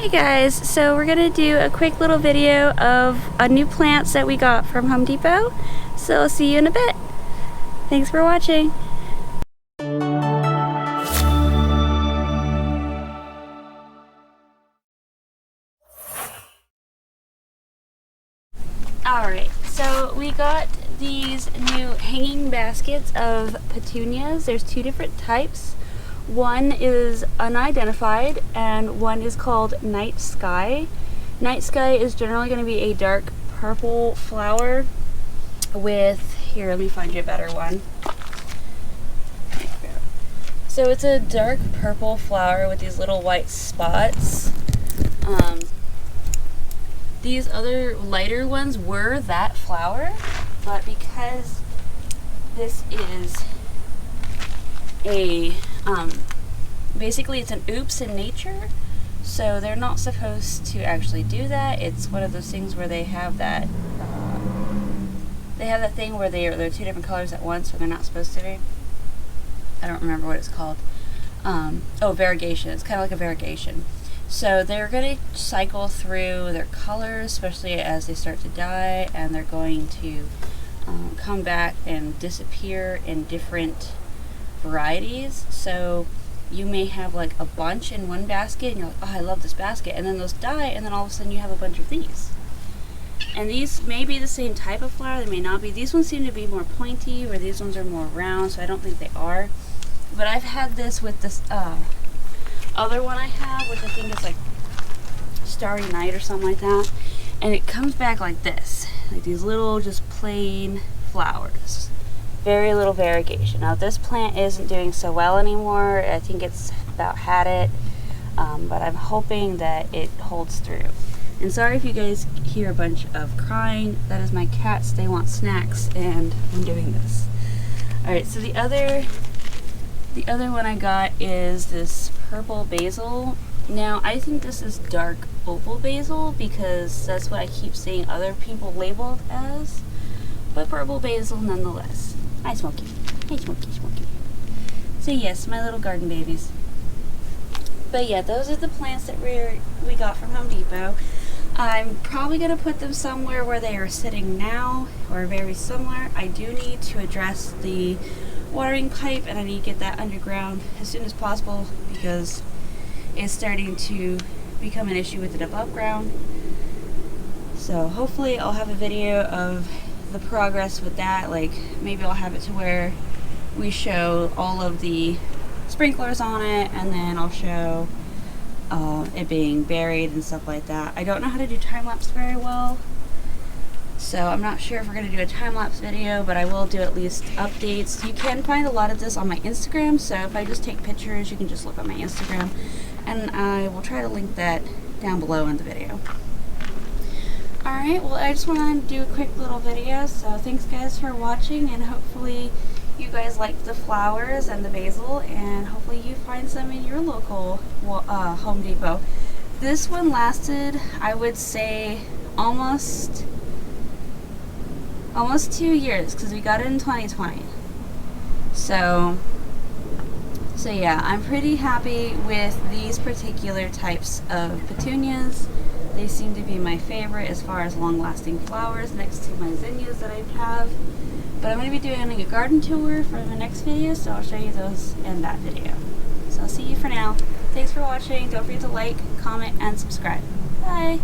Hey guys, so we're gonna do a quick little video of new plants that we got from Home Depot. So I'll see you in a bit. Thanks for watching. Alright, so we got these new hanging baskets of petunias. There's two different types. One is unidentified and one is called NightSkye. NightSkye is generally going to be a dark purple flower with, here, let me find you a better one. So it's a dark purple flower with these little white spots. These other lighter ones were that flower, but because this is a basically it's an oops in nature, so they're not supposed to actually do that. It's one of those things where they have that thing where they're two different colors at once, so they're not supposed to be. I don't remember what it's called. Oh, variegation. It's kind of like a variegation. So they're going to cycle through their colors, especially as they start to die, and they're going to come back and disappear in different varieties. So you may have like a bunch in one basket and you're like, oh, I love this basket, and then those die, and then all of a sudden you have a bunch of these. And these may be the same type of flower, they may not be. These ones seem to be more pointy, where these ones are more round, so I don't think they are. But I've had this with this other one I have, which I think is like Starry Night or something like that, and it comes back like this, like these little just plain flowers. Very little variegation. Now this plant isn't doing so well anymore. I think it's about had it, but I'm hoping that it holds through. And sorry if you guys hear a bunch of crying. That is my cats. They want snacks, and I'm doing this. All right. So the other one I got is this purple basil. Now I think this is dark opal basil because that's what I keep seeing other people labeled as, but purple basil nonetheless. Hi, Smokey. Hey, Smokey, Smokey. So yes, my little garden babies. But yeah, those are the plants that we got from Home Depot. I'm probably going to put them somewhere where they are sitting now, or very similar. I do need to address the watering pipe, and I need to get that underground as soon as possible because it's starting to become an issue with it above ground. So hopefully I'll have a video of the progress with that. Like maybe I'll have it to where we show all of the sprinklers on it, and then I'll show it being buried and stuff like that. I don't know how to do time-lapse very well, so I'm not sure if we're going to do a time-lapse video, but I will do at least updates. You can find a lot of this on my Instagram, so if I just take pictures, you can just look on my Instagram, and I will try to link that down below in the video. Alright, well I just wanted to do a quick little video, so thanks guys for watching, and hopefully you guys liked the flowers and the basil, and hopefully you find some in your local Home Depot. This one lasted, I would say, almost 2 years, because we got it in 2020. So yeah, I'm pretty happy with these particular types of petunias. They seem to be my favorite as far as long-lasting flowers next to my zinnias that I have. But I'm going to be doing a garden tour for the next video, so I'll show you those in that video. So I'll see you for now. Thanks for watching. Don't forget to like, comment, and subscribe. Bye!